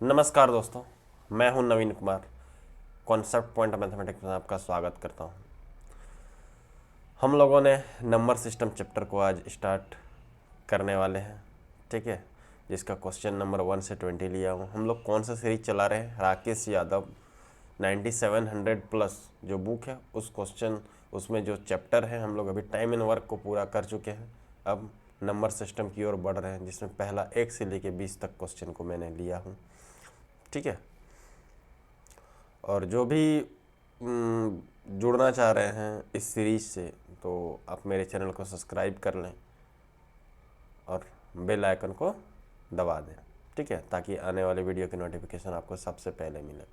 नमस्कार दोस्तों, मैं हूं नवीन कुमार। कॉन्सेप्ट पॉइंट मैथमेटिक्स में आपका स्वागत करता हूं। हम लोगों ने नंबर सिस्टम चैप्टर को आज स्टार्ट करने वाले हैं, ठीक है, जिसका क्वेश्चन नंबर 1 से 20 लिया हूं। हम लोग कौन सा सीरीज चला रहे हैं? राकेश यादव 9700 प्लस जो बुक है उस क्वेश्चन उसमें जो चैप्टर है हम लोग अभी टाइम एंड वर्क को पूरा कर चुके हैं। अब नंबर सिस्टम की ओर बढ़ रहे हैं, जिसमें पहला 1 से लेके 20 तक क्वेश्चन को मैंने लिया हूँ, ठीक है। और जो भी जुड़ना चाह रहे हैं इस सीरीज से, तो आप मेरे चैनल को सब्सक्राइब कर लें और बेल आइकन को दबा दें, ठीक है, ताकि आने वाले वीडियो की नोटिफिकेशन आपको सबसे पहले मिले।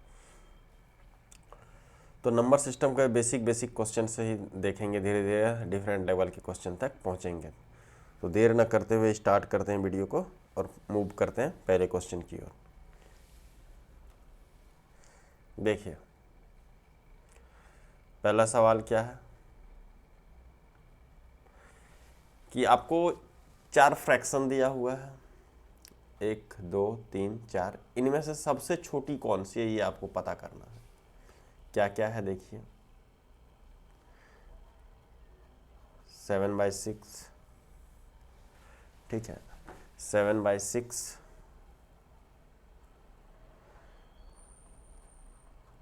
तो नंबर सिस्टम के बेसिक क्वेश्चन से ही देखेंगे, धीरे धीरे डिफरेंट लेवल के क्वेश्चन तक पहुंचेंगे। तो देर न करते हुए स्टार्ट करते हैं वीडियो को और मूव करते हैं पहले क्वेश्चन की ओर। देखिए, पहला सवाल क्या है कि आपको 4 फ्रैक्शन दिया हुआ है, 1 2 3 4। इनमें से सबसे छोटी कौन सी है ये आपको पता करना है। क्या क्या है देखिए, 7/6, ठीक है, 7/6,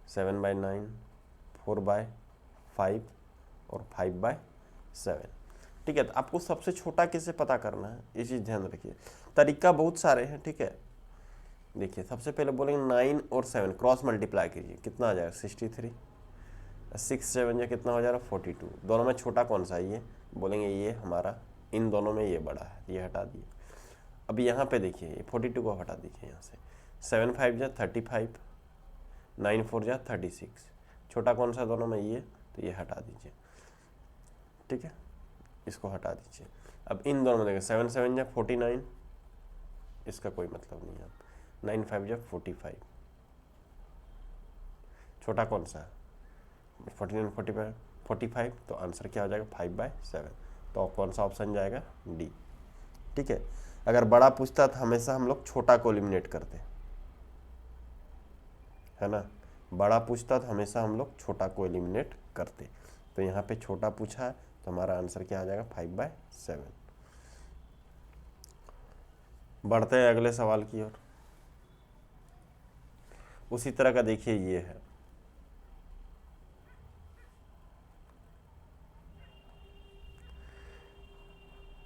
7/9, 4/5 और 5/7, ठीक है। तो आपको सबसे छोटा किसे पता करना है, ये चीज़ ध्यान रखिए। तरीका बहुत सारे हैं, ठीक है। देखिए, सबसे पहले बोलेंगे 9 और 7 क्रॉस मल्टीप्लाई कीजिए, कितना आ जाएगा 63। 6 7 या कितना हो जाएगा 42। दोनों में छोटा कौन सा है? ये बोलेंगे ये हमारा, इन दोनों में ये बड़ा है, ये हटा दिए। अब यहाँ पे देखिए, ये 42 को हटा दीजिए यहाँ से। 7 5 जा 35, 9 4 जा 36। छोटा कौन सा दोनों में? ये, तो ये हटा दीजिए, ठीक है, इसको हटा दीजिए। अब इन दोनों में देखिए, 7 7 जा 49, इसका कोई मतलब नहीं है। 9 5 जा 45, छोटा कौन सा है? 49 45 45, तो आंसर क्या हो जाएगा 5/7। तो कौन सा ऑप्शन जाएगा? डी, ठीक है। अगर बड़ा पूछता तो हमेशा हम लोग छोटा को एलिमिनेट करते, है ना। बड़ा पूछता तो हमेशा हम लोग छोटा को एलिमिनेट करते। तो यहाँ पे छोटा पूछा है, तो हमारा आंसर क्या आ जाएगा 5/7। बढ़ते हैं अगले सवाल की ओर। उसी तरह का देखिए, ये है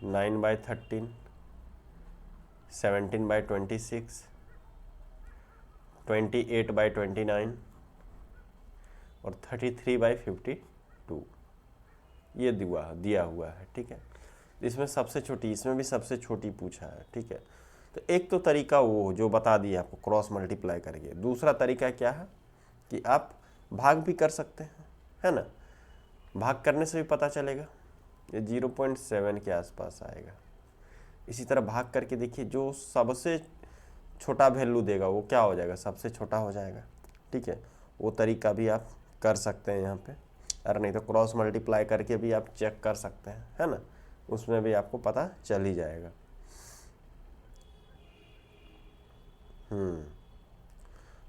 9/13, 17/26, 28/29 और 33/52 ये दिया हुआ है, ठीक है। इसमें सबसे छोटी, इसमें भी सबसे छोटी पूछा है, ठीक है। तो एक तो तरीका वो जो बता दिया आपको, क्रॉस मल्टीप्लाई करके। दूसरा तरीका क्या है कि आप भाग भी कर सकते हैं, है ना। भाग करने से भी पता चलेगा, ये 0.7 के आसपास आएगा। इसी तरह भाग करके देखिए, जो सबसे छोटा वैल्यू देगा वो क्या हो जाएगा? सबसे छोटा हो जाएगा, ठीक है। वो तरीका भी आप कर सकते हैं यहाँ पे। अरे नहीं तो क्रॉस मल्टीप्लाई करके भी आप चेक कर सकते हैं, है ना, उसमें भी आपको पता चल ही जाएगा।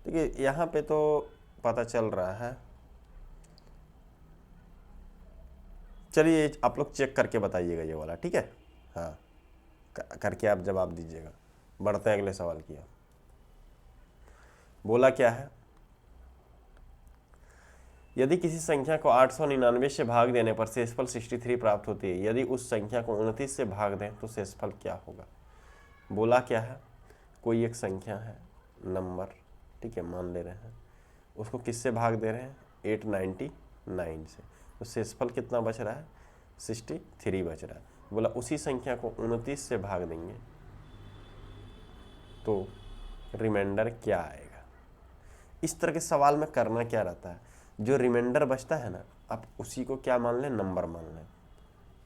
देखिए, यहाँ पे तो पता चल रहा है। चलिए, आप लोग चेक करके बताइएगा ये वाला, ठीक है। हाँ, करके आप जवाब दीजिएगा। बढ़ते हैं अगले सवाल की ओर। बोला क्या है, यदि किसी संख्या को 899 से भाग देने पर शेषफल 63 प्राप्त होती है, यदि उस संख्या को 29 से भाग दें तो शेषफल क्या होगा? बोला क्या है, कोई एक संख्या है, नंबर, ठीक है, मान ले रहे हैं, उसको किससे भाग दे रहे हैं? 899 से। तो शेषफल कितना बच रहा है? 63 बच रहा है। बोला उसी संख्या को 29 से भाग देंगे तो रिमाइंडर क्या आएगा? इस तरह के सवाल में करना क्या रहता है, जो रिमाइंडर बचता है ना, आप उसी को क्या मान लें? नंबर मान लें,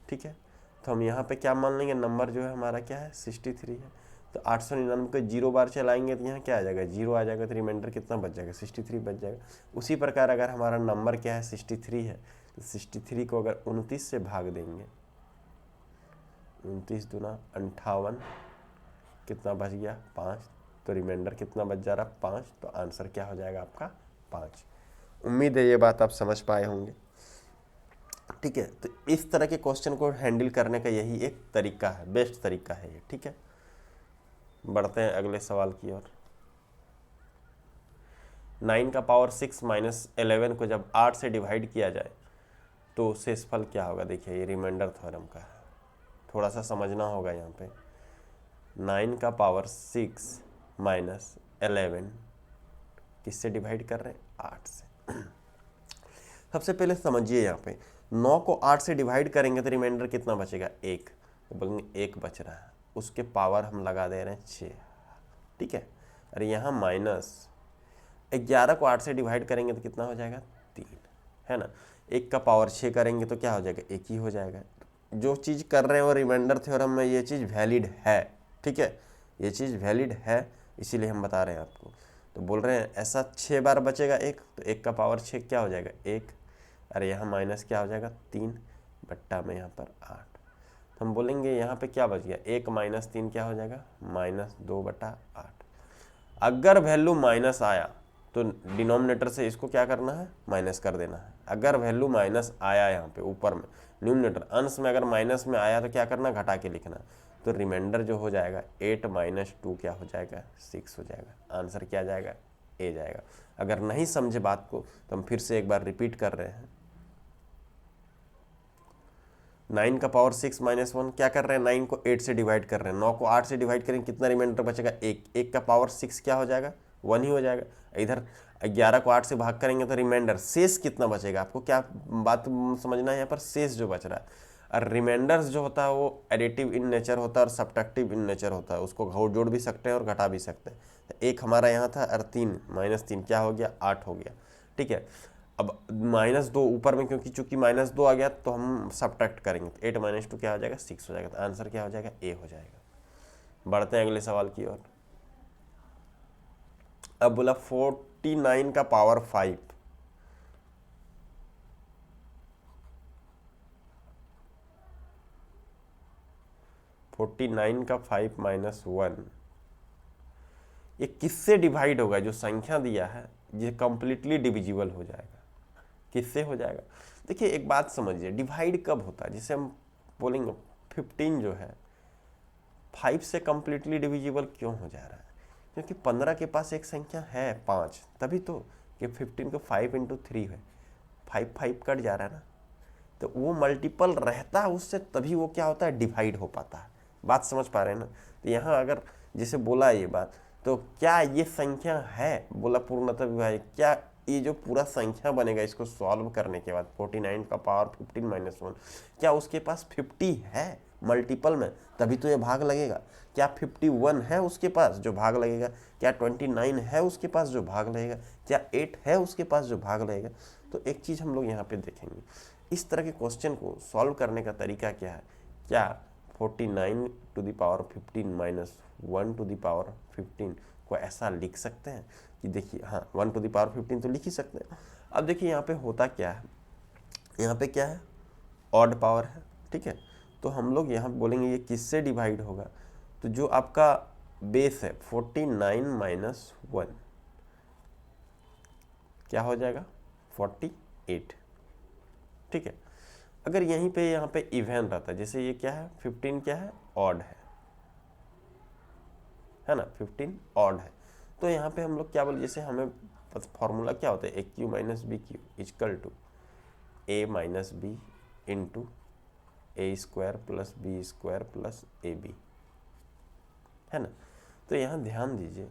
ठीक है। तो हम यहाँ पे क्या मान लेंगे? नंबर जो है हमारा क्या है? 63 है। तो 899 को 0 बार चलाएंगे तो यहाँ क्या आ जाएगा? 0 आ जाएगा। तो रिमाइंडर कितना बच जाएगा? 63 बच जाएगा। उसी प्रकार अगर हमारा नंबर क्या है? 63 है, तो 63 को अगर 29 से भाग देंगे, 29 दूना 58, कितना बच गया? 5। तो रिमाइंडर कितना बच जा रहा है 5, तो आंसर क्या हो जाएगा आपका 5। उम्मीद है ये बात आप समझ पाए होंगे। ठीक है, तो इस तरह के क्वेश्चन को हैंडल करने का यही एक तरीका है, बेस्ट तरीका है ये। ठीक है, बढ़ते हैं अगले सवाल की ओर। 9 का पावर 6 माइनस 11 को जब 8 से डिवाइड किया जाए तो शेषफल क्या होगा। देखिए ये रिमाइंडर थ्योरम का है, थोड़ा सा समझना होगा यहाँ पे। 9 का पावर 6 माइनस 11 किससे डिवाइड कर रहे हैं, 8 से। सबसे पहले समझिए यहाँ पे 9 को 8 से डिवाइड करेंगे तो रिमाइंडर कितना बचेगा, 1। तो बोलेंगे 1 बच रहा है, उसके पावर हम लगा दे रहे हैं 6। ठीक है, और यहाँ माइनस 11 को 8 से डिवाइड करेंगे तो कितना हो जाएगा, 3, है ना। 1 का पावर 6 करेंगे तो क्या हो जाएगा, 1 ही हो जाएगा। जो चीज़ कर रहे हैं वो रिमाइंडर थ्योरम में ये चीज़ वैलिड है। ठीक है, ये चीज़ वैलिड है, इसीलिए हम बता रहे हैं आपको। तो बोल रहे हैं ऐसा 6 बार बचेगा 1, तो 1 का पावर 6 क्या हो जाएगा, 1। अरे यहाँ माइनस क्या हो जाएगा, 3 बट्टा में यहाँ पर 8। तो हम बोलेंगे यहाँ पे क्या बच गया, 1 माइनस 3 क्या हो जाएगा, -2/8। अगर वैल्यू माइनस आया तो डिनोमिनेटर से इसको क्या करना है, माइनस कर देना है। अगर वैल्यू माइनस आया यहाँ पे ऊपर में न्यूमिनेटर अंश में अगर माइनस में आया तो क्या करना, घटा के लिखना। तो रिमाइंडर जो हो जाएगा 8 माइनस 2 क्या हो जाएगा, 6 हो जाएगा। आंसर क्या जाएगा, ए जाएगा। अगर नहीं समझे बात को तो हम फिर से एक बार रिपीट कर रहे हैं। 9 का पावर 6 माइनस 1 क्या कर रहे हैं, 9 को 8 से डिवाइड कर रहे हैं। 9 को 8 से डिवाइड करेंगे कितना रिमाइंडर बचेगा, 1। 1 का पावर 6 क्या हो जाएगा, 1 ही हो जाएगा। इधर 11 को 8 से भाग करेंगे तो रिमाइंडर शेष कितना बचेगा, आपको क्या बात समझना है यहाँ पर, शेष जो बच रहा है। और रिमाइंडर्स जो होता है वो एडिटिव इन नेचर होता है और सब्ट्रैक्टिव इन नेचर होता है, उसको जोड़ भी सकते हैं और घटा भी सकते हैं। तो 1 हमारा यहाँ था और 3 -3 क्या हो गया, 8 हो गया। ठीक है, अब -2 ऊपर में क्योंकि चूंकि -2 आ गया तो हम सब्ट्रैक्ट करेंगे, तो 8 - 2 क्या हो जाएगा, 6 हो जाएगा। तो आंसर क्या हो जाएगा, ए हो जाएगा। बढ़ते हैं अगले सवाल की ओर। अब बोला 49 का पावर 5 49 का 5 माइनस 1 ये किससे डिवाइड होगा। जो संख्या दिया है ये कंप्लीटली डिविजिबल हो जाएगा। किससे हो जाएगा, देखिए एक बात समझिए, डिवाइड कब होता है, जिसे हम बोलेंगे 15 जो है 5 से कंप्लीटली डिविजिबल क्यों हो जा रहा है, क्योंकि 15 के पास एक संख्या है 5, तभी तो कि 15 को 5 × 3 है, 5 कट जा रहा है ना, तो वो मल्टीपल रहता है उससे, तभी वो क्या होता है, डिवाइड हो पाता है। बात समझ पा रहे हैं ना। तो यहाँ अगर जैसे बोला ये बात, तो क्या ये संख्या है, बोला पूर्णतः विभाज्य, क्या ये जो पूरा संख्या बनेगा इसको सॉल्व करने के बाद 49 का पावर 15 - 1 क्या उसके पास 50 है मल्टीपल में, तभी तो ये भाग लगेगा। क्या 51 है उसके पास जो भाग लगेगा, क्या 29 है उसके पास जो भाग लगेगा, क्या 8 है उसके पास जो भाग लगेगा। तो एक चीज़ हम लोग यहाँ पे देखेंगे, इस तरह के क्वेश्चन को सॉल्व करने का तरीका क्या है। क्या 49 to the power 15 - 1 to the power 15 को ऐसा लिख सकते हैं कि देखिए, हाँ 1 टू द पावर 15 तो लिख ही सकते हैं। अब देखिए यहाँ पे होता क्या है, यहाँ पे क्या है, ऑड पावर है। ठीक है, तो हम लोग यहाँ बोलेंगे ये किससे डिवाइड होगा, तो जो आपका बेस है 49 - 1 क्या हो जाएगा, 48। ठीक है, अगर यहीं पे यहाँ पे इवन रहता है, जैसे ये क्या है 15 क्या है, ऑड है ना, 15 ऑड है, तो यहाँ पे हम लोग क्या बोले, जैसे हमें फॉर्मूला क्या होता है, A cube minus B cube equal to A minus B into A square plus B square plus A B, है ना। तो यहाँ ध्यान दीजिए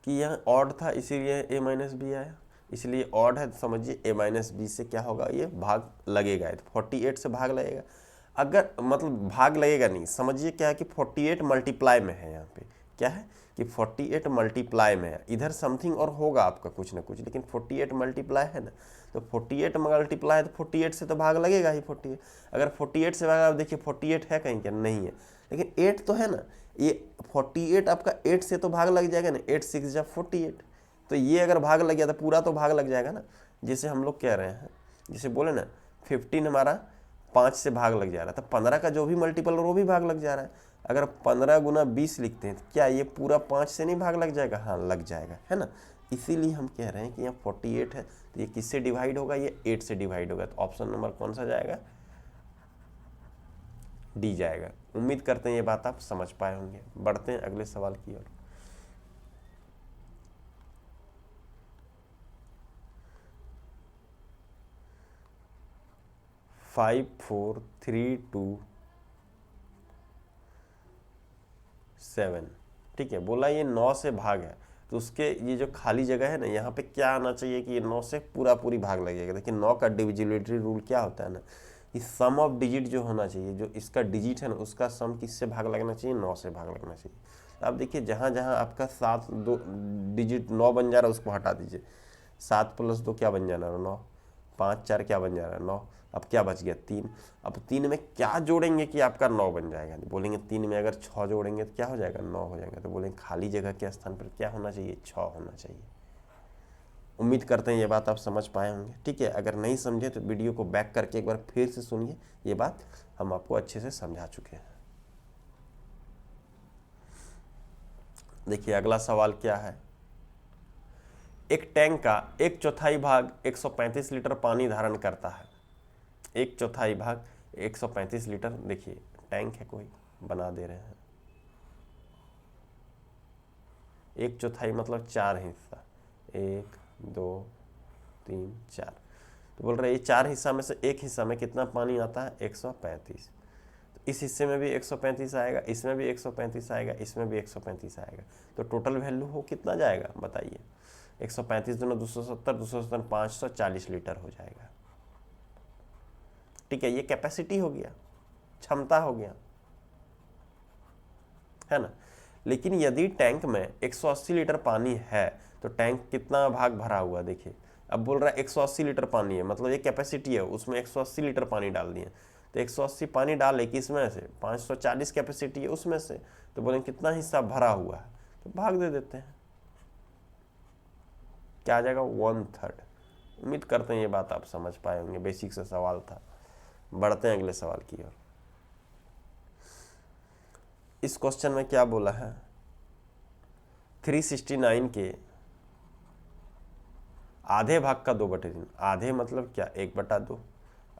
कि यहाँ ऑड था इसीलिए ए माइनस बी आया, इसलिए ऑड है तो समझिए ए माइनस बी से क्या होगा, ये भाग लगेगा, तो 48 से भाग लगेगा। अगर मतलब भाग लगेगा नहीं, समझिए क्या है कि 48 मल्टीप्लाई में है, यहाँ पे क्या है कि 48 मल्टीप्लाई में है, इधर समथिंग और होगा आपका कुछ ना कुछ, लेकिन 48 मल्टीप्लाई है ना, तो 48 मल्टीप्लाई तो 48 से तो भाग लगेगा ही। 48 अगर 48 से भागा, देखिए 48 है कहीं क्या, नहीं है, लेकिन 8 तो है ना, ये 48 आपका 8 से तो भाग लग जाएगा ना, 8 × 6 = 48, तो ये अगर भाग लग गया तो पूरा तो भाग लग जाएगा ना। जैसे हम लोग कह रहे हैं, जैसे बोले ना 15 हमारा 5 से भाग लग जा रहा है, तो 15 का जो भी मल्टीपल वो भी भाग लग जा रहा है, अगर 15 गुना 20 लिखते हैं तो क्या ये पूरा 5 से नहीं भाग लग जाएगा? हाँ लग जाएगा, है ना। इसीलिए हम कह रहे हैं कि यहाँ 48 है तो ये किससे डिवाइड होगा? ये 8 से डिवाइड होगा। तो ऑप्शन नंबर कौन सा जाएगा? डी जाएगा। उम्मीद करते हैं ये बात आप समझ पाए होंगे। बढ़ते हैं अगले सवाल की ओर। फाइव 4 3 2 7, ठीक है। बोला ये 9 से भाग है तो उसके ये जो खाली जगह है ना, यहाँ पे क्या आना चाहिए कि ये 9 से पूरी भाग लगेगा। देखिए 9 का डिविजिबिलिटी रूल क्या होता है ना, कि सम ऑफ डिजिट जो होना चाहिए, जो इसका डिजिट है ना उसका सम किससे भाग लगना चाहिए? 9 से भाग लगना चाहिए। अब देखिए जहाँ जहाँ आपका 7 दो डिजिट 9 बन जा रहा है उसको हटा दीजिए। 7 + 2 क्या बन जाना है? 9। 5 4 क्या बन जा रहा है? 9। अब क्या बच गया? 3। अब 3 में क्या जोड़ेंगे कि आपका 9 बन जाएगा? बोलेंगे 3 में अगर 6 जोड़ेंगे तो क्या हो जाएगा? 9 हो जाएगा। तो बोलेंगे खाली जगह के स्थान पर क्या होना चाहिए? 6 होना चाहिए। उम्मीद करते हैं ये बात आप समझ पाए होंगे, ठीक है। अगर नहीं समझे तो वीडियो को बैक करके एक बार फिर से सुनिए, ये बात हम आपको अच्छे से समझा चुके हैं। देखिए अगला सवाल क्या है। एक टैंक का 1/4 भाग 135 लीटर पानी धारण करता है। 1/4 भाग 135 लीटर। देखिए टैंक है, कोई बना दे रहे हैं। 1/4 मतलब 4 हिस्सा, 1 2 3 4। तो बोल रहे ये 4 हिस्सा में से एक हिस्सा में कितना पानी आता है? 135। तो इस हिस्से में भी 135 आएगा, इसमें भी 135 आएगा, इसमें भी 135 आएगा। तो टोटल वैल्यू हो कितना जाएगा बताइए? 135 दूना 270, 270 540 लीटर हो जाएगा, ठीक है। ये कैपेसिटी हो गया, क्षमता हो गया, है ना। लेकिन यदि टैंक में 180 लीटर पानी है तो टैंक कितना भाग भरा हुआ? देखिए अब बोल रहा है 180 लीटर पानी है, मतलब ये कैपेसिटी है, उसमें 180 लीटर पानी डाल दिए। तो 180 पानी डाले किसमें से? 540 कैपेसिटी है उसमें से। तो बोले कितना हिस्सा भरा हुआ है? तो भाग दे देते हैं, क्या आ जाएगा? 1/3। उम्मीद करते हैं ये बात आप समझ पाए होंगे, बेसिक से सवाल था। बढ़ते हैं अगले सवाल की ओर। इस क्वेश्चन में क्या बोला है? 369 के आधे भाग का 2/3। आधे मतलब क्या? 1/2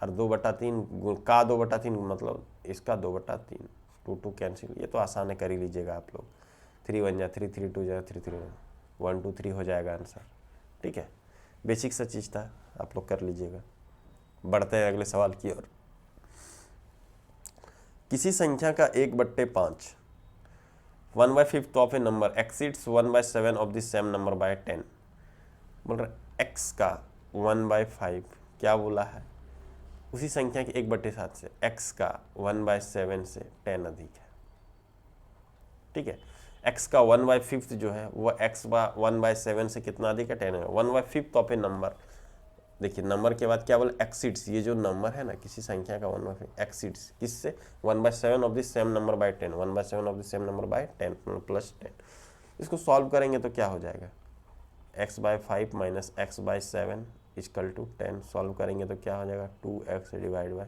और 2/3 का 2/3 मतलब इसका 2/3। 2 2 कैंसिल, ये तो आसान है, कर ही लीजिएगा आप लोग। 3 1 जा 3, 3 2 जा 3 3 1 2 3 हो जाएगा आंसर, ठीक है। बेसिक सा चीज़ था, आप लोग कर लीजिएगा। बढ़ते हैं अगले सवाल की ओर। किसी संख्या का 1/5 1/5 of A number exceeds 1/7 of the same number by 10। बोल रहा x का 1/5 क्या बोला है? उसी संख्या के 1/7 से x का 1/7 से 10 अधिक है, ठीक है। x का 1/5 जो है वो x 1/7 से कितना अधिक है? 10 है। 1/5 ऑफ ए नंबर, देखिए नंबर के बाद क्या बोला? एक्सीड्स। ये जो नंबर है ना किसी संख्या का 1/5 एक्सीड्स किससे? 1/7 of the same number by 10। 1/7 of the same number by 10 plus 10। इसको सॉल्व करेंगे तो क्या हो जाएगा? x/5 minus x/7 equal to 10। Solve करेंगे तो क्या हो जाएगा? 2x divide by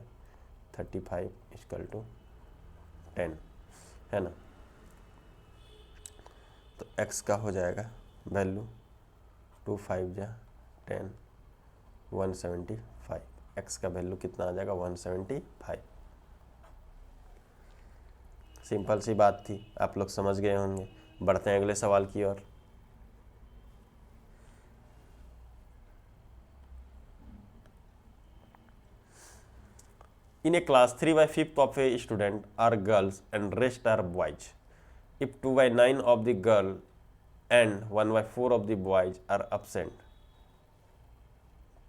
35 equal to 10, है ना। तो x का हो जाएगा वैल्यू 2 5 जा 10 175। x का वैल्यू कितना आ जाएगा? 175। सिंपल सी बात थी, आप लोग समझ गए होंगे। बढ़ते हैं अगले सवाल की ओर। In a class, 3/5 of a student are girls and rest are boys. If 2/9 of the girl and 1/4 of the boys are absent,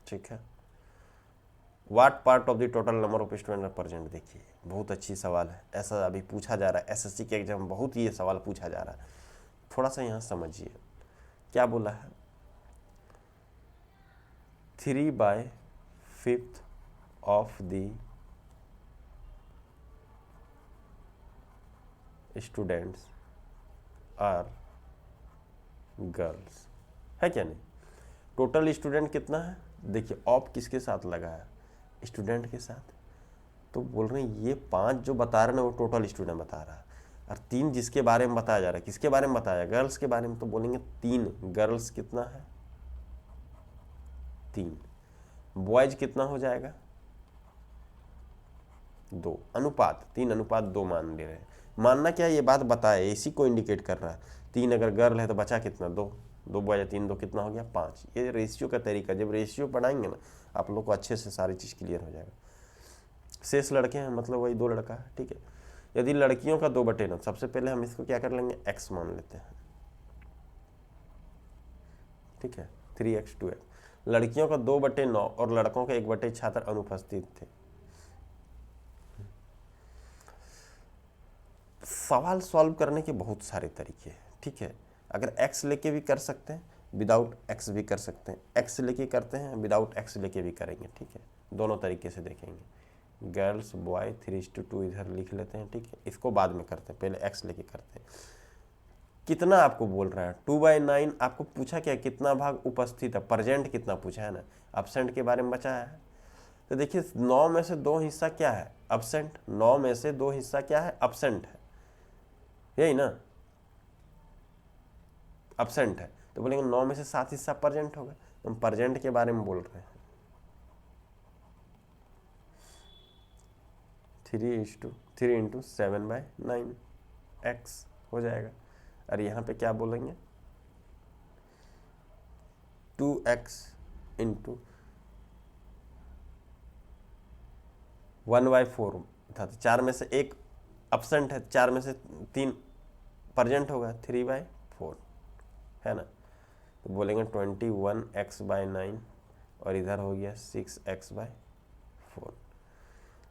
ठीक है, What part of the total number of students are present? देखिए बहुत अच्छी सवाल है, ऐसा अभी पूछा जा रहा है एसएससी के एग्जाम में, बहुत ही ये सवाल पूछा जा रहा है। थोड़ा सा यहाँ समझिए क्या बोला है। 3/5 of the students are girls, है क्या नहीं? टोटल स्टूडेंट कितना है? देखिए ऑफ किसके साथ लगा है? स्टूडेंट के साथ। तो बोल रहे हैं ये 5 जो बता रहे हैं वो टोटल स्टूडेंट बता रहा है। और 3 जिसके बारे में बताया जा रहा है, किसके बारे में बताया, गर्ल्स के बारे में, तो बोलेंगे 3 गर्ल्स कितना है 3, बॉयज कितना हो जाएगा 2, अनुपात 3:2 मान ले रहे हैं। मानना क्या है, ये बात बताए, इसी को इंडिकेट कर रहा है। 3 अगर गर्ल है तो बचा कितना 2, 2 बॉय 3 2 कितना हो गया 5। ये रेशियो का तरीका, जब रेशियो पढ़ाएंगे ना आप लोग को अच्छे से सारी चीज़ क्लियर हो जाएगा। शेष लड़के हैं मतलब वही 2 लड़का है, ठीक है। यदि लड़कियों का 2/9, सबसे पहले हम इसको क्या कर लेंगे x मान लेते हैं, ठीक है, 3x 2x। लड़कियों का 2/9 और लड़कों का 1/6 छात्र अनुपस्थित थे। सवाल सॉल्व करने के बहुत सारे तरीके हैं, ठीक है। अगर x लेके भी कर सकते हैं, विदाउट x भी कर सकते हैं, x लेके करते हैं, विदाउट x लेके भी करेंगे, ठीक है। दोनों तरीके से देखेंगे। गर्ल्स बॉय 3:2 इधर लिख लेते हैं, ठीक है। इसको बाद में करते हैं, पहले x लेके करते हैं। कितना आपको बोल रहा है 2/9। आपको पूछा क्या, कितना भाग उपस्थित है, प्रेजेंट कितना पूछा है ना, एब्सेंट के बारे में बचाया है। तो देखिए 9 में से 2 हिस्सा क्या है एब्सेंट, 9 में से 2 हिस्सा क्या है एब्सेंट है, यही ना, एब्सेंट है। तो बोलेंगे 9 में से 7 हिस्सा प्रेजेंट होगा। हम प्रेजेंट के बारे में बोल रहे हैं। 3 × 7/9 x हो जाएगा। और यहाँ पे क्या बोलेंगे 2x × 1/4 था, तो 4 में से 1 एब्सेंट है, 4 में से 3 प्रेजेंट होगा, 3/4 है ना। तो बोलेंगे 21x/9 और इधर हो गया 6x/4।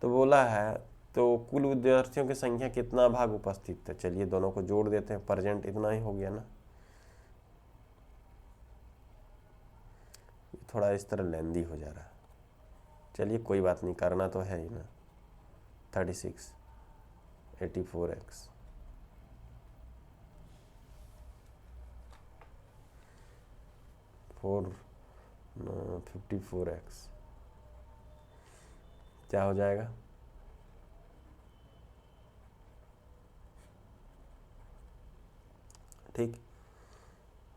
तो बोला है तो कुल विद्यार्थियों की संख्या कितना भाग उपस्थित है। चलिए दोनों को जोड़ देते हैं, प्रेजेंट इतना ही हो गया ना। थोड़ा इस तरह लेंदी हो जा रहा है, चलिए कोई बात नहीं, करना तो है ही ना। 36 84x 54x क्या हो जाएगा, ठीक।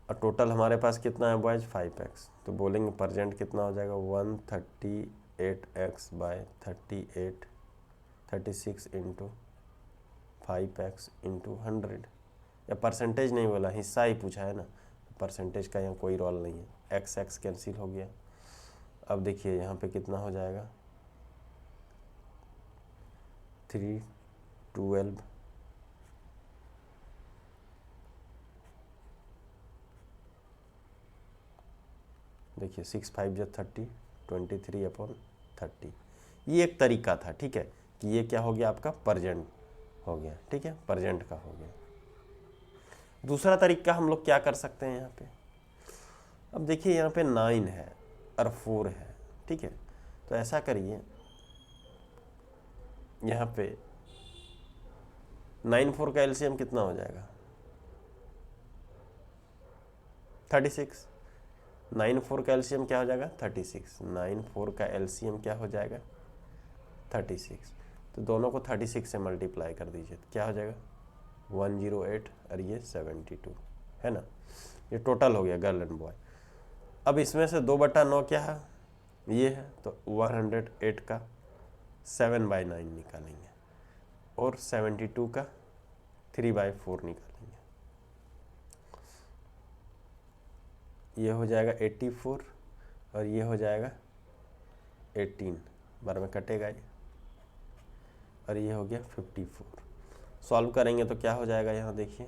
और टोटल हमारे पास कितना है बॉयज 5x। तो बोलेंगे प्रेजेंट कितना हो जाएगा 138x/38 36 × 5x × 100। या परसेंटेज नहीं बोला, हिस्सा ही पूछा है ना, परसेंटेज का यहाँ कोई रोल नहीं है। x कैंसिल हो गया। अब देखिए यहाँ पे कितना हो जाएगा 312 देखिए 6 5 × 30 23/30। ये एक तरीका था, ठीक है, कि ये क्या हो गया आपका प्रेजेंट हो गया, ठीक है, प्रेजेंट का हो गया। दूसरा तरीका हम लोग क्या कर सकते हैं यहाँ पे, अब देखिए यहाँ पे 9 है और 4 है, ठीक है। तो ऐसा करिए यहाँ पे 9 4 का एलसीएम कितना हो जाएगा 36। 9 4 का एलसीएम क्या हो जाएगा 36। 9 4 का एलसीएम क्या हो जाएगा 36। तो दोनों को 36 से मल्टीप्लाई कर दीजिए, तो क्या हो जाएगा 108 और ये 72 है ना। ये टोटल हो गया गर्ल एंड बॉय। अब इसमें से 2/9 क्या है ये है, तो 108 का 7/9 निकालेंगे और 72 का 3/4 निकालेंगे। ये हो जाएगा 84 और ये हो जाएगा 18, बार में कटेगा ये, और ये हो गया 54। सॉल्व करेंगे तो क्या हो जाएगा, यहाँ देखिए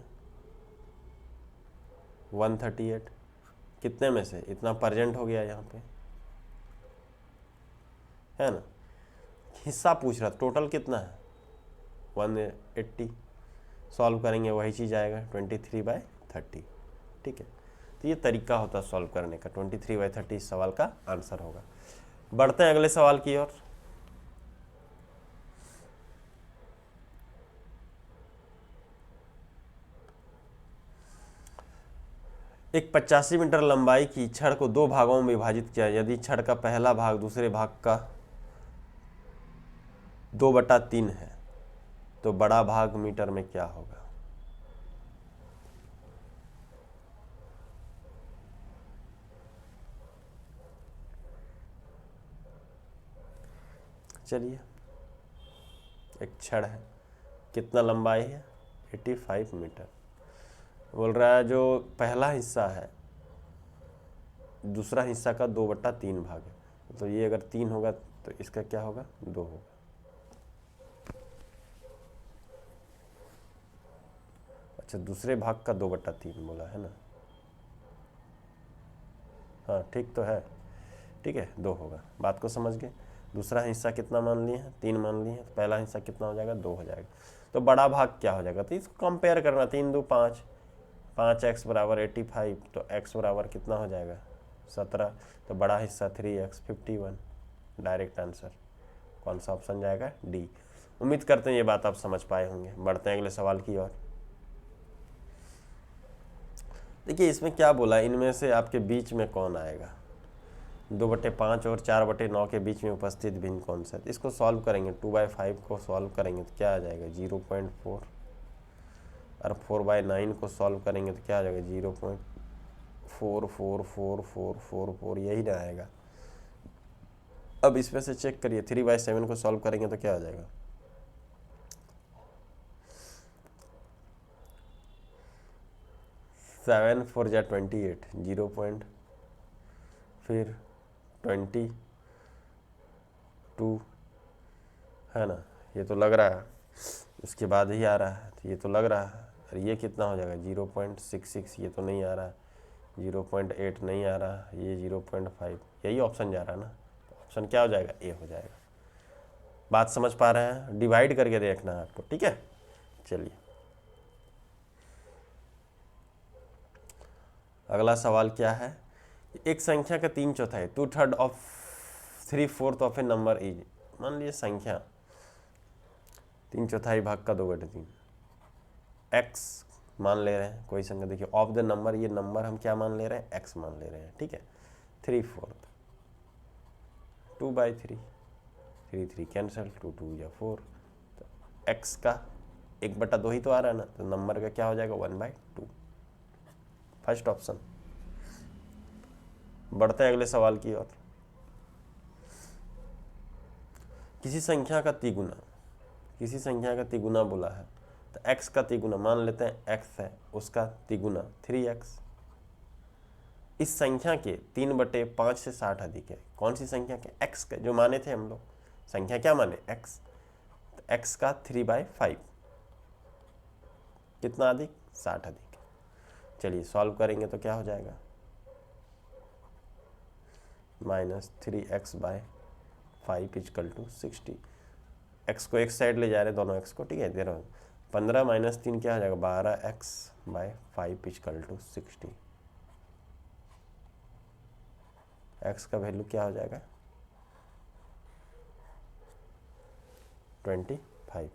138 कितने में से, इतना प्रेजेंट हो गया यहाँ पे है ना। हिस्सा पूछ रहा, टोटल कितना है 180। सॉल्व करेंगे वही चीज़ आएगा 23/30, ठीक है। तो ये तरीका होता है सॉल्व करने का, 23/30 इस सवाल का आंसर होगा। बढ़ते हैं अगले सवाल की ओर। एक 85 मीटर लंबाई की छड़ को 2 भागों में विभाजित किया। यदि छड़ का पहला भाग दूसरे भाग का 2/3 है तो बड़ा भाग मीटर में क्या होगा। चलिए, एक छड़ है, कितना लंबाई है 85 मीटर। बोल रहा है जो पहला हिस्सा है दूसरा हिस्सा का 2/3 भाग है, तो ये अगर 3 होगा तो इसका क्या होगा 2 होगा। अच्छा, दूसरे भाग का 2/3 बोला है ना, हाँ ठीक तो है, ठीक है 2 होगा, बात को समझ गए। दूसरा हिस्सा कितना मान लिए हैं 3 मान लिए हैं, तो पहला हिस्सा कितना हो जाएगा 2 हो जाएगा। तो बड़ा भाग क्या हो जाएगा, तो इसको कंपेयर करना, 3 2 5, 5x बराबर 85, तो x बराबर कितना हो जाएगा 17, तो बड़ा हिस्सा 3x 51, डायरेक्ट आंसर। कौन सा ऑप्शन जाएगा डी। उम्मीद करते हैं ये बात आप समझ पाए होंगे। बढ़ते हैं अगले सवाल की ओर। देखिए इसमें क्या बोला, इनमें से आपके बीच में कौन आएगा, 2/5 और 4/9 के बीच में उपस्थित भिन्न कौन सा है। इसको सॉल्व करेंगे, 2/5 को सॉल्व करेंगे तो क्या आ जाएगा 0.4, और 4/9 को सॉल्व करेंगे तो क्या आ जाएगा 0.444444, यही ना आएगा। अब इसमें से चेक करिए, 3/7 को सॉल्व करेंगे तो क्या आ जाएगा 7 4 जा 28, 0 पॉइंट फिर 22 है ना, ये तो लग रहा है, उसके बाद ही आ रहा है, तो ये तो लग रहा है। और ये कितना हो जाएगा 0.66, ये तो नहीं आ रहा, 0.8 नहीं आ रहा, ये 0.5, यही ऑप्शन जा रहा है ना, तो ऑप्शन क्या हो जाएगा ए हो जाएगा। बात समझ पा रहे हैं, डिवाइड करके देखना है आपको, ठीक है। चलिए अगला सवाल क्या है, एक संख्या का 3/4, 2/3 of 3/4 of A number is, मान लीजिए संख्या 3/4 भाग का 2/3, एक्स मान ले रहे हैं कोई संख्या। देखिए ऑफ द नंबर, ये नंबर हम क्या मान ले रहे हैं एक्स मान ले रहे हैं, ठीक है। 3/4, 2/3, 3 3 कैंसिल, 2 2 या 4, तो एक्स का 1/2 ही तो आ रहा है ना, तो नंबर का क्या हो जाएगा 1/2, फर्स्ट ऑप्शन। बढ़ते हैं अगले सवाल की ओर। किसी संख्या का तिगुना, किसी संख्या का तिगुना बोला है, तो x का तिगुना मान लेते हैं x है, उसका तिगुना 3x। इस संख्या के 3/5 से 60 अधिक है, कौन सी संख्या के x के, जो माने थे हम लोग, संख्या क्या माने x, तो x का 3/5 कितना अधिक 60 अधिक। चलिए सॉल्व करेंगे तो क्या हो जाएगा -3x/5 = 60। x को एक साइड ले जा रहे हैं दोनों x को, ठीक है, दे रहा हूँ 15 - 3 क्या हो जाएगा 12x/5 = 60। x का वैल्यू क्या हो जाएगा 25।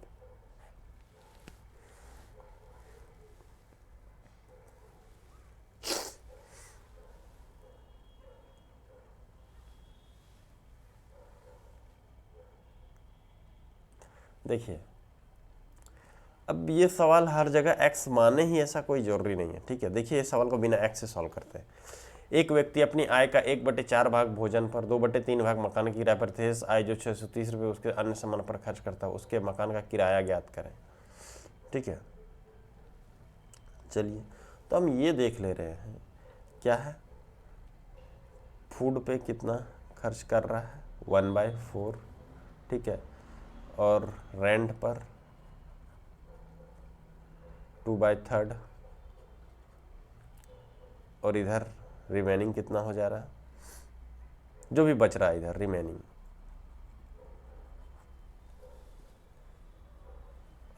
देखिए अब ये सवाल हर जगह x माने ही ऐसा कोई जरूरी नहीं है, ठीक है। देखिए इस सवाल को बिना x से सॉल्व करते हैं। एक व्यक्ति अपनी आय का 1/4 भाग भोजन पर, 2/3 भाग मकान की किराए पर, शेष आय जो 630 रुपये उसके अन्य सामान पर खर्च करता है, उसके मकान का किराया ज्ञात करें, ठीक है। चलिए तो हम ये देख ले रहे हैं क्या है, फूड पे कितना खर्च कर रहा है 1/4, ठीक है, और रेंट पर 2/3, और इधर रिमेनिंग कितना हो जा रहा है, जो भी बच रहा है इधर रिमेनिंग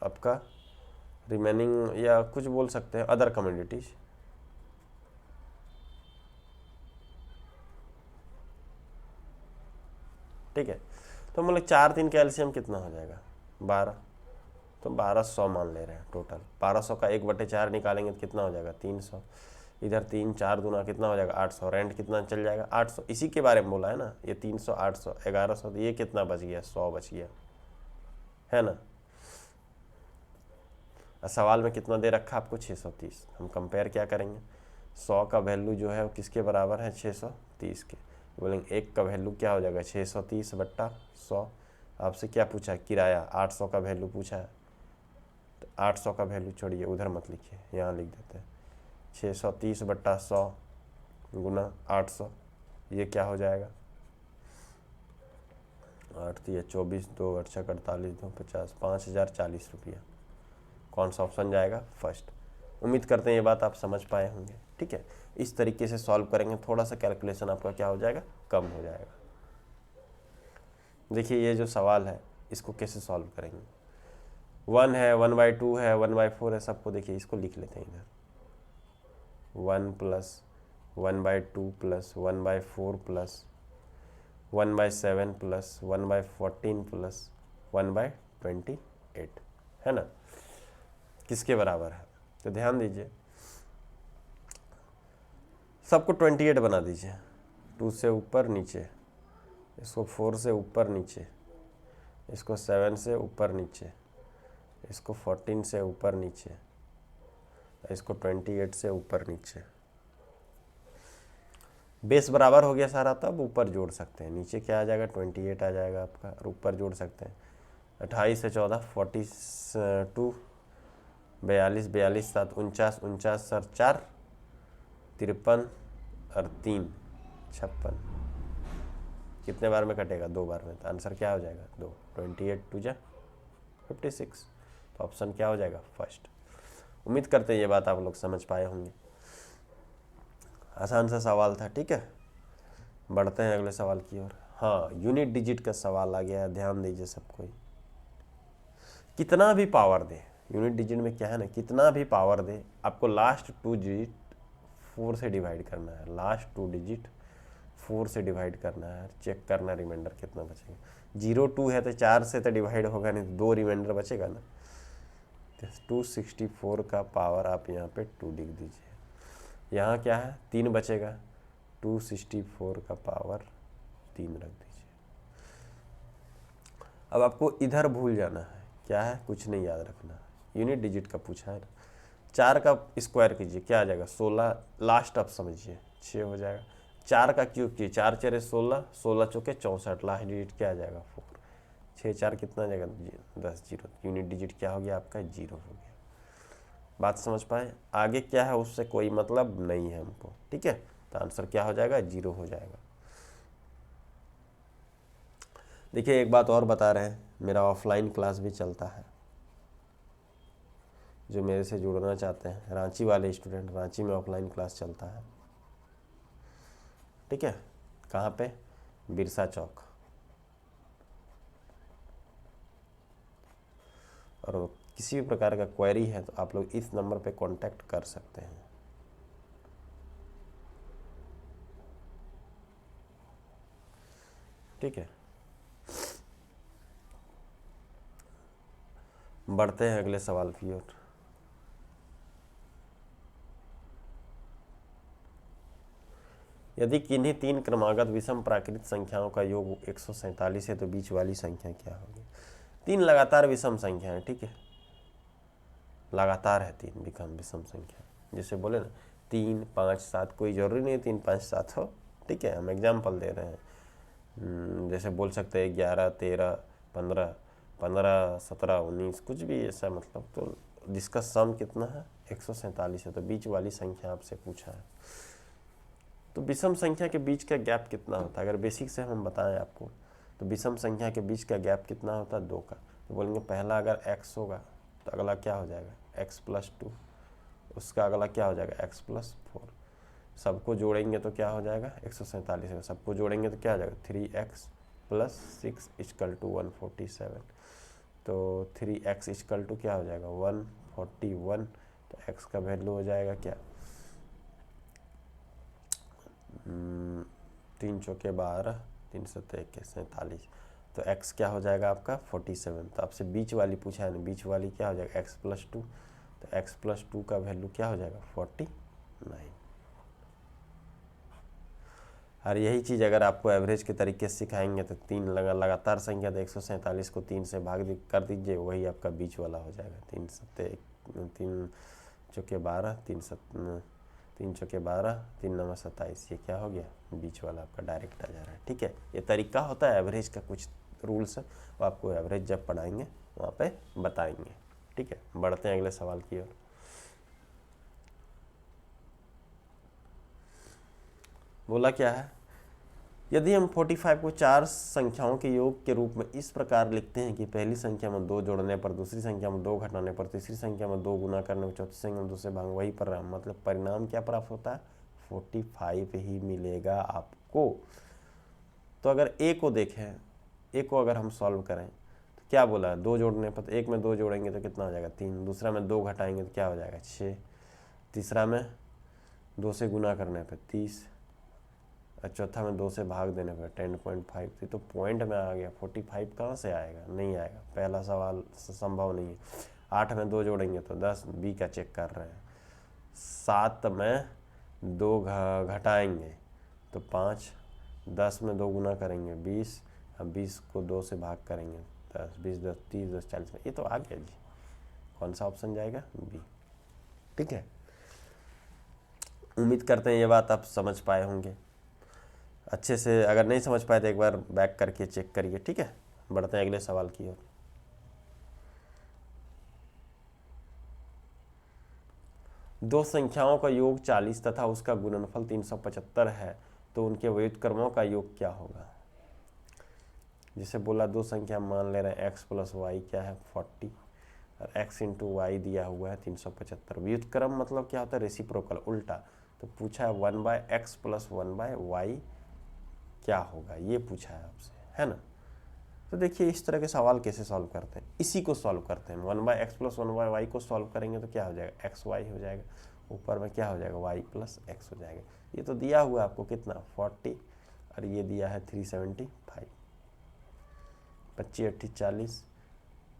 आपका रिमेनिंग, या कुछ बोल सकते हैं अदर कमोडिटीज, ठीक है। तो मतलब 4 3 कैल्शियम कितना हो जाएगा 12, तो 1200 मान ले रहे हैं टोटल। 1200 का 1/4 निकालेंगे तो कितना हो जाएगा 300, इधर 3 4 दूना कितना हो जाएगा 800, रेंट कितना चल जाएगा 800, इसी के बारे में बोला है ना, ये 300 800 1100, तो ये कितना बच गया 100 बच गया, है ना। सवाल में कितना दे रखा आपको 630, हम कंपेयर क्या करेंगे, 100 का वैल्यू जो है वो किसके बराबर है 630 के, बोलेंगे 1 का वैल्यू क्या हो जाएगा 630/100, आपसे क्या पूछा है, किराया 800 का वैल्यू पूछा है, तो 800 का वैल्यू छोड़िए, उधर मत लिखिए, यहाँ लिख देते हैं 630/100 गुना 800, ये क्या हो जाएगा 8 3 24 2 8 6 48 2 50 5040 रुपया। कौन सा ऑप्शन जाएगा, फर्स्ट। उम्मीद करते हैं ये बात आप समझ पाए होंगे। ठीक है, इस तरीके से सॉल्व करेंगे, थोड़ा सा कैलकुलेशन आपका क्या हो जाएगा, कम हो जाएगा। देखिए ये जो सवाल है इसको कैसे सॉल्व करेंगे, 1 है, 1/2 है, 1/4 है, सबको देखिए इसको लिख लेते हैं इधर, 1 + 1/2 + 1/4 + 1/7 + 1/14 + 1/28, है ना, किसके बराबर है। तो ध्यान दीजिए, सबको 28 बना दीजिए, 2 से ऊपर नीचे, इसको 4 से ऊपर नीचे, इसको 7 से ऊपर नीचे, इसको 14 से ऊपर नीचे, इसको 28 से ऊपर नीचे। बेस बराबर हो गया सारा, तब ऊपर जोड़ सकते हैं, नीचे क्या आ जाएगा 28 आ जाएगा आपका, और ऊपर जोड़ सकते हैं 28 से 14 42 42 42 7 49 49 सर 4 53 और 3 56, कितने बार में कटेगा, 2 बार में, तो आंसर क्या हो जाएगा 2, 28 2 जा 56, तो ऑप्शन क्या हो जाएगा, फर्स्ट। उम्मीद करते हैं ये बात आप लोग समझ पाए होंगे, आसान सा सवाल था। ठीक है, बढ़ते हैं अगले सवाल की ओर। हाँ, यूनिट डिजिट का सवाल आ गया है, ध्यान दीजिए सब कोई। कितना भी पावर दे, यूनिट डिजिट में क्या है ना, कितना भी पावर दे, आपको लास्ट 2 डिजिट 4 से डिवाइड करना है, लास्ट 2 डिजिट 4 से डिवाइड करना है, चेक करना रिमाइंडर कितना बचेगा। 0 2 है तो 4 से तो डिवाइड होगा नहीं, तो 2 रिमाइंडर बचेगा ना, 264 का पावर आप यहाँ पे 2 लिख दीजिए, यहाँ क्या है 3 बचेगा, 264 का पावर 3 रख दीजिए। अब आपको इधर भूल जाना है, क्या है, कुछ नहीं याद रखना, यूनिट डिजिट का पूछा है ना। 4 का स्क्वायर कीजिए, क्या आ जाएगा 16, लास्ट आप समझिए 6 हो जाएगा। 4 का क्यूब कीजिए, 4 4 16, 16 चौके 64, लास्ट डिजिट क्या आ जाएगा 4, 6 4 कितना आ जाएगा 10, 0, यूनिट डिजिट क्या हो गया आपका 0 हो गया। बात समझ पाए, आगे क्या है उससे कोई मतलब नहीं है हमको। ठीक है, तो आंसर क्या हो जाएगा 0 हो जाएगा। देखिए एक बात और बता रहे हैं, मेरा ऑफलाइन क्लास भी चलता है, जो मेरे से जुड़ना चाहते हैं, रांची वाले स्टूडेंट, रांची में ऑफलाइन क्लास चलता है। ठीक है, कहाँ पे, बिरसा चौक, और किसी भी प्रकार का क्वेरी है तो आप लोग इस नंबर पे कांटेक्ट कर सकते हैं। ठीक है, बढ़ते हैं अगले सवाल की ओर। यदि किन्हीं 3 क्रमागत विषम प्राकृत संख्याओं का योग 147 है तो बीच वाली संख्या क्या होगी। 3 लगातार विषम संख्या है, ठीक है, लगातार है 3 विषम संख्या, जैसे बोले ना 3 5 7, कोई जरूरी नहीं 3 5 7 हो। ठीक है, हम एग्जाम्पल दे रहे हैं, जैसे बोल सकते हैं 11 13 15 15 17 19, कुछ भी ऐसा, मतलब तो जिसका सम कितना है 147 है, तो बीच वाली संख्या आपसे पूछा है। तो विषम संख्या के बीच का गैप कितना होता है, अगर बेसिक से हम बताएं आपको, तो विषम संख्या के बीच का गैप कितना होता है 2 का। तो बोलेंगे पहला अगर x होगा तो अगला क्या हो जाएगा x + 2, उसका अगला क्या हो जाएगा x + 4, सबको जोड़ेंगे तो क्या हो जाएगा 147 है, सबको जोड़ेंगे तो क्या हो जाएगा 3x + 6 = 147, तो 3x = क्या हो जाएगा 141, तो x का वैल्यू हो जाएगा क्या 3 चौके 12 3 7 47, तो x क्या हो जाएगा आपका 47। तो आपसे बीच वाली पूछा है ना, बीच वाली क्या हो जाएगा x + 2, तो x + 2 का वैल्यू क्या हो जाएगा 49। और यही चीज़ अगर आपको एवरेज के तरीके से सिखाएंगे तो 3 लगातार संख्या, तो 147 को 3 से भाग कर दीजिए, वही आपका बीच वाला हो जाएगा। 3 चौके 12 3 चौके 12 3 9 27, ये क्या हो गया बीच वाला आपका डायरेक्ट आ जा रहा है। ठीक है, ये तरीका होता है एवरेज का कुछ रूल्स है वो आपको एवरेज जब पढ़ाएंगे वहाँ पे बताएंगे। ठीक है, बढ़ते हैं अगले सवाल की ओर। बोला क्या है, यदि हम 45 को 4 संख्याओं के योग के रूप में इस प्रकार लिखते हैं कि पहली संख्या में 2 जोड़ने पर, दूसरी संख्या में 2 घटाने पर, तीसरी संख्या में 2 गुना करने पर, चौथी संख्या में 2 से भाग, वही परिणाम मतलब परिणाम क्या प्राप्त होता है, 45 ही मिलेगा आपको। तो अगर ए को देखें, ए को अगर हम सॉल्व करें तो क्या बोला है, 2 जोड़ने पर, तो एक में 2 जोड़ेंगे तो कितना हो जाएगा 3, दूसरा में 2 घटाएंगे तो क्या हो जाएगा 6, तीसरा में 2 से गुना करने पर 30, और चौथा में 2 से भाग देने पर 10.5। तो पॉइंट में आ गया, 45 कहाँ से आएगा, नहीं आएगा, पहला सवाल संभव नहीं है। 8 में 2 जोड़ेंगे तो 10, बी का चेक कर रहे हैं। 7 में 2 घटाएंगे तो 5, 10 में 2 गुना करेंगे 20, अब 20 को 2 से भाग करेंगे 10, 20 10 30 10 40 में, ये तो आ गया जी। कौन सा ऑप्शन जाएगा, बी। ठीक है, उम्मीद करते हैं ये बात आप समझ पाए होंगे अच्छे से। अगर नहीं समझ पाए तो एक बार बैक करके चेक करिए। ठीक है, बढ़ते हैं अगले सवाल की ओर। दो संख्याओं का योग 40 तथा उसका गुणनफल 375 है तो उनके व्युत्क्रमों का योग क्या होगा। जैसे बोला दो संख्या मान ले रहे हैं x प्लस वाई क्या है 40 और x इंटू वाई दिया हुआ है 375। व्युत्क्रम मतलब क्या होता है, रेसिप्रोकल, उल्टा। तो पूछा है 1/x प्लस 1/y क्या होगा, ये पूछा है आपसे, है ना। तो देखिए इस तरह के सवाल कैसे सॉल्व करते हैं, इसी को सॉल्व करते हैं। 1/x प्लस 1/y को सॉल्व करेंगे तो क्या हो जाएगा, एक्स वाई हो जाएगा, ऊपर में क्या हो जाएगा y प्लस एक्स हो जाएगा। ये तो दिया हुआ आपको कितना 40 और ये दिया है 375। 25 80 40,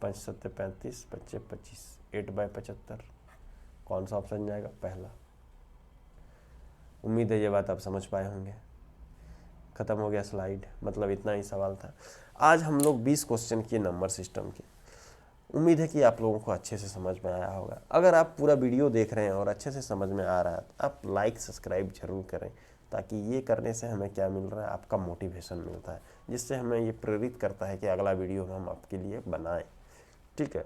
5 7 35, 25 25, 8/75। कौन सा ऑप्शन जाएगा, पहला। उम्मीद है ये बात आप समझ पाए होंगे। खत्म हो गया स्लाइड, मतलब इतना ही सवाल था। आज हम लोग 20 क्वेश्चन किए नंबर सिस्टम के। उम्मीद है कि आप लोगों को अच्छे से समझ में आया होगा। अगर आप पूरा वीडियो देख रहे हैं और अच्छे से समझ में आ रहा है तो आप लाइक सब्सक्राइब जरूर करें, ताकि ये करने से हमें क्या मिल रहा है, आपका मोटिवेशन मिलता है, जिससे हमें ये प्रेरित करता है कि अगला वीडियो हम आपके लिए बनाएं। ठीक है,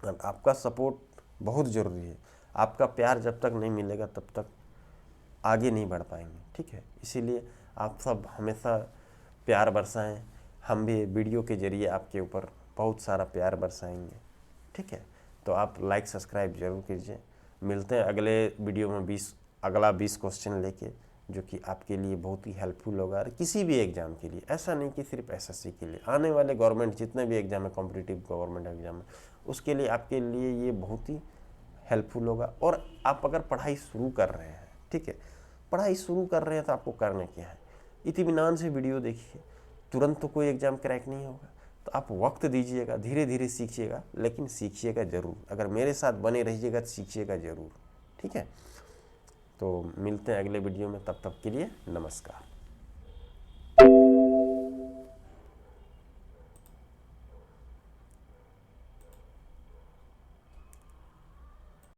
और आपका सपोर्ट बहुत ज़रूरी है। आपका प्यार जब तक नहीं मिलेगा तब तक आगे नहीं बढ़ पाएंगे। ठीक है, इसीलिए आप सब हमेशा प्यार बरसाएं, हम भी वीडियो के जरिए आपके ऊपर बहुत सारा प्यार बरसाएंगे। ठीक है, तो आप लाइक सब्सक्राइब जरूर कीजिए। मिलते हैं अगले वीडियो में अगला 20 क्वेश्चन लेके, जो कि आपके लिए बहुत ही हेल्पफुल होगा। और किसी भी एग्ज़ाम के लिए, ऐसा नहीं कि सिर्फ एसएससी के लिए, आने वाले गवर्नमेंट जितने भी एग्ज़ाम है, कॉम्पिटिटिव गवर्नमेंट एग्ज़ाम है, उसके लिए आपके लिए ये बहुत ही हेल्पफुल होगा। और आप अगर पढ़ाई शुरू कर रहे हैं, ठीक है, पढ़ाई शुरू कर रहे हैं तो आपको करना क्या है, इत्मीनान से वीडियो देखिए। तुरंत तो कोई एग्ज़ाम क्रैक नहीं होगा, तो आप वक्त दीजिएगा, धीरे धीरे सीखिएगा, लेकिन सीखिएगा ज़रूर। अगर मेरे साथ बने रहिएगा तो सीखिएगा ज़रूर। ठीक है, तो मिलते हैं अगले वीडियो में, तब तक के लिए नमस्कार।